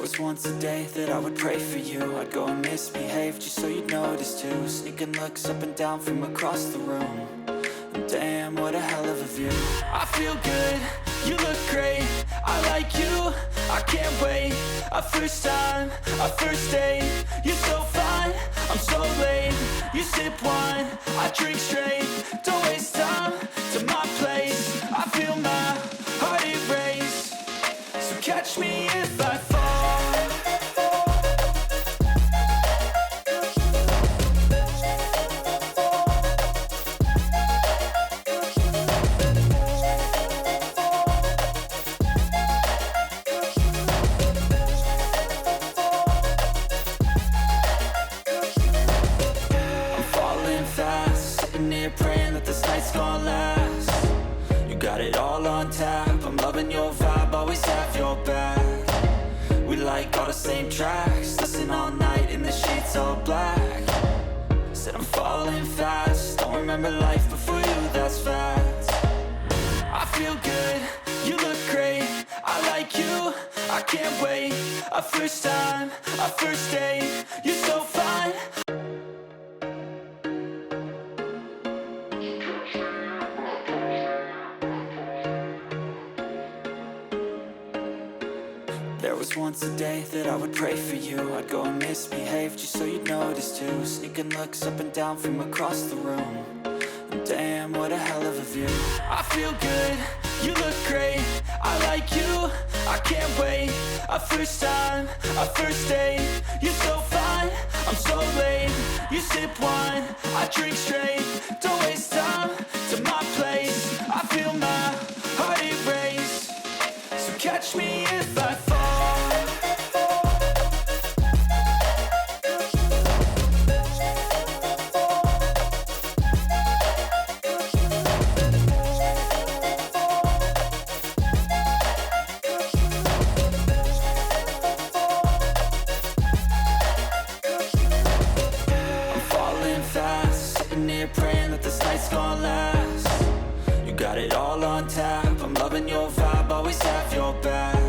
was once a day that I would pray for you. I'd go and misbehave just so you'd notice too. Sneaking looks up and down from across the room. And damn, what a hell of a view. I feel good, you look great, I like you, I can't wait. A first time, a first date, you're so fine, I'm so late. You sip wine, I drink straight. Don't waste time to my place. I feel my heart erase. So catch me if I fall. I'm falling fast, sitting here praying that this night's gonna last. You got it all on tap, I'm loving your vibe, always have your back. We like all the same tracks, listen all night in the sheets all black. Said I'm falling fast, don't remember life before you, that's fact. I feel good, you look great, I like you, I can't wait. A first time, a first date, you're so fine. There was once a day that I would pray for you. I'd go and misbehave just so you'd notice too. Sneaking looks up and down from across the room. And damn, what a hell of a view. I feel good, you look great, I like you, I can't wait. A first time, a first date, you're so fine, I'm so late. You sip wine, I drink straight. Don't waste time to my place. I feel my heart erase. So catch me if I fall. Praying that this night's gonna last. You got it all on tap, I'm loving your vibe, always have your back.